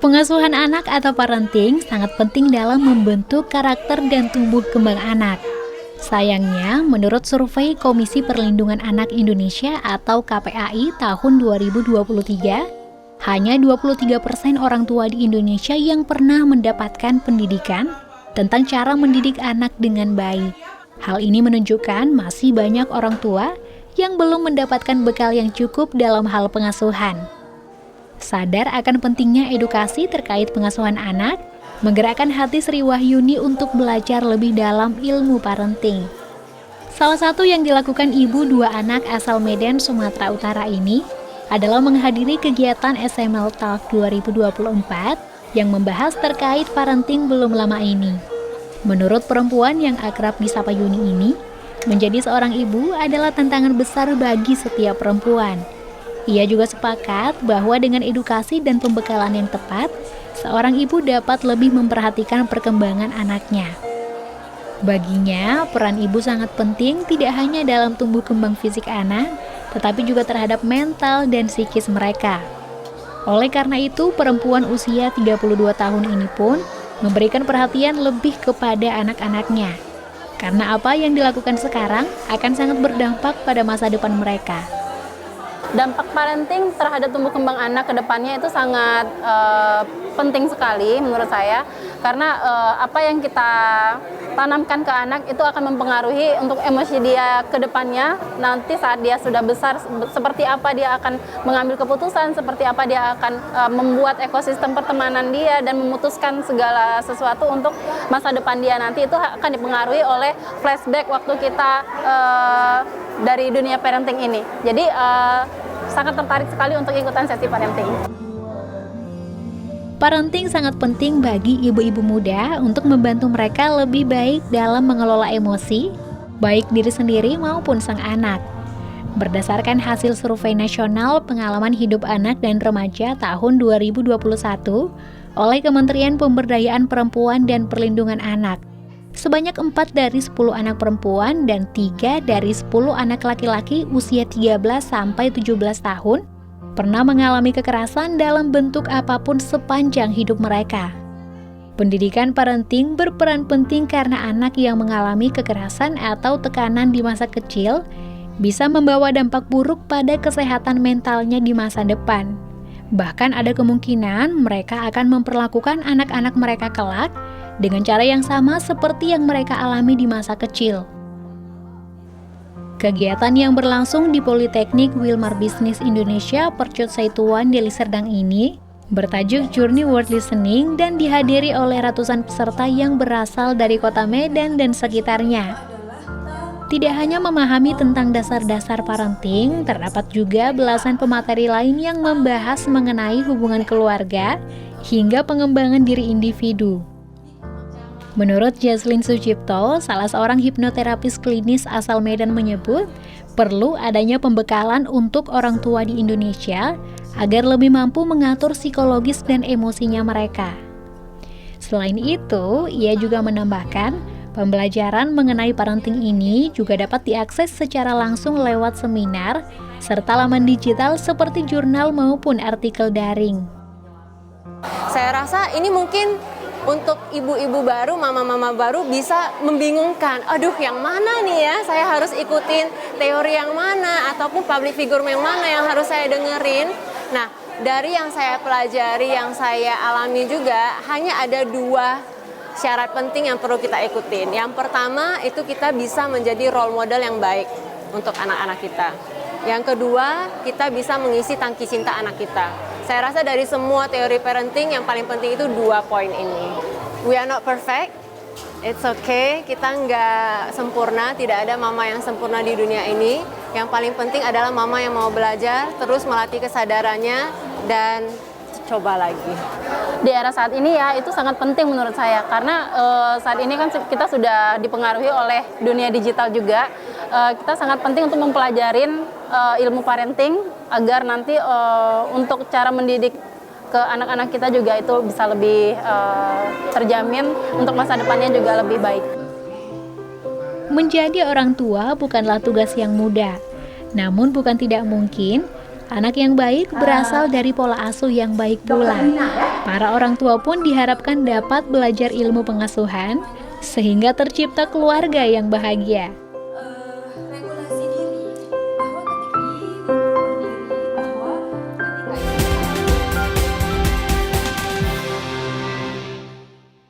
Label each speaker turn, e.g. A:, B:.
A: Pengasuhan anak atau parenting sangat penting dalam membentuk karakter dan tumbuh kembang anak. Sayangnya, menurut survei Komisi Perlindungan Anak Indonesia atau KPAI tahun 2023, hanya 23% orang tua di Indonesia yang pernah mendapatkan pendidikan tentang cara mendidik anak dengan baik. Hal ini menunjukkan masih banyak orang tua yang belum mendapatkan bekal yang cukup dalam hal pengasuhan. Sadar akan pentingnya edukasi terkait pengasuhan anak, menggerakkan hati Sri Wahyuni untuk belajar lebih dalam ilmu parenting. Salah satu yang dilakukan ibu dua anak asal Medan, Sumatera Utara ini adalah menghadiri kegiatan SML Talk 2024 yang membahas terkait parenting belum lama ini. Menurut perempuan yang akrab disapa Yuni ini, menjadi seorang ibu adalah tantangan besar bagi setiap perempuan. Ia juga sepakat bahwa dengan edukasi dan pembekalan yang tepat, seorang ibu dapat lebih memperhatikan perkembangan anaknya. Baginya, peran ibu sangat penting tidak hanya dalam tumbuh kembang fisik anak, tetapi juga terhadap mental dan psikis mereka. Oleh karena itu, perempuan usia 32 tahun ini pun memberikan perhatian lebih kepada anak-anaknya. Karena apa yang dilakukan sekarang akan sangat berdampak pada masa depan mereka.
B: Dampak parenting terhadap tumbuh kembang anak ke depannya itu sangat penting sekali menurut saya, karena apa yang kita tanamkan ke anak itu akan mempengaruhi untuk emosi dia ke depannya. Nanti saat dia sudah besar, seperti apa dia akan mengambil keputusan, seperti apa dia akan membuat ekosistem pertemanan dia dan memutuskan segala sesuatu untuk masa depan dia nanti, itu akan dipengaruhi oleh flashback waktu kita dari dunia parenting ini. Jadi sangat tertarik sekali untuk ikutan sesi parenting.
A: Parenting sangat penting bagi ibu-ibu muda untuk membantu mereka lebih baik dalam mengelola emosi, baik diri sendiri maupun sang anak. Berdasarkan hasil survei nasional pengalaman hidup anak dan remaja tahun 2021 oleh Kementerian Pemberdayaan Perempuan dan Perlindungan Anak, sebanyak 4 dari 10 anak perempuan dan 3 dari 10 anak laki-laki usia 13 sampai 17 tahun pernah mengalami kekerasan dalam bentuk apapun sepanjang hidup mereka. Pendidikan parenting berperan penting karena anak yang mengalami kekerasan atau tekanan di masa kecil bisa membawa dampak buruk pada kesehatan mentalnya di masa depan. Bahkan ada kemungkinan mereka akan memperlakukan anak-anak mereka kelak dengan cara yang sama seperti yang mereka alami di masa kecil. Kegiatan yang berlangsung di Politeknik Wilmar Bisnis Indonesia Percut Saituan Deli Serdang ini bertajuk Journey World Listening dan dihadiri oleh ratusan peserta yang berasal dari kota Medan dan sekitarnya. Tidak hanya memahami tentang dasar-dasar parenting, terdapat juga belasan pemateri lain yang membahas mengenai hubungan keluarga hingga pengembangan diri individu. Menurut Jaslyn Sucipto, salah seorang hipnoterapis klinis asal Medan menyebut, perlu adanya pembekalan untuk orang tua di Indonesia agar lebih mampu mengatur psikologis dan emosinya mereka. Selain itu, ia juga menambahkan, pembelajaran mengenai parenting ini juga dapat diakses secara langsung lewat seminar, serta laman digital seperti jurnal maupun artikel daring.
C: Saya rasa ini mungkin untuk ibu-ibu baru, mama-mama baru bisa membingungkan. Aduh, yang mana nih ya? Saya harus ikutin teori yang mana? Ataupun public figure yang mana yang harus saya dengerin? Nah, dari yang saya pelajari, yang saya alami juga, hanya ada 2 syarat penting yang perlu kita ikutin. Yang pertama, itu kita bisa menjadi role model yang baik untuk anak-anak kita. Yang kedua, kita bisa mengisi tangki cinta anak kita. Saya rasa dari semua teori parenting yang paling penting itu 2 poin ini. We are not perfect, it's okay, kita nggak sempurna, tidak ada mama yang sempurna di dunia ini. Yang paling penting adalah mama yang mau belajar, terus melatih kesadarannya, dan coba lagi.
B: Di era saat ini ya, itu sangat penting menurut saya, karena saat ini kan kita sudah dipengaruhi oleh dunia digital juga. Kita sangat penting untuk mempelajarin ilmu parenting agar nanti untuk cara mendidik ke anak-anak kita juga itu bisa lebih terjamin untuk masa depannya juga lebih baik.
A: Menjadi orang tua bukanlah tugas yang mudah, namun bukan tidak mungkin Anak yang baik berasal dari pola asuh yang baik pula. Para orang tua pun diharapkan dapat belajar ilmu pengasuhan, sehingga tercipta keluarga yang bahagia.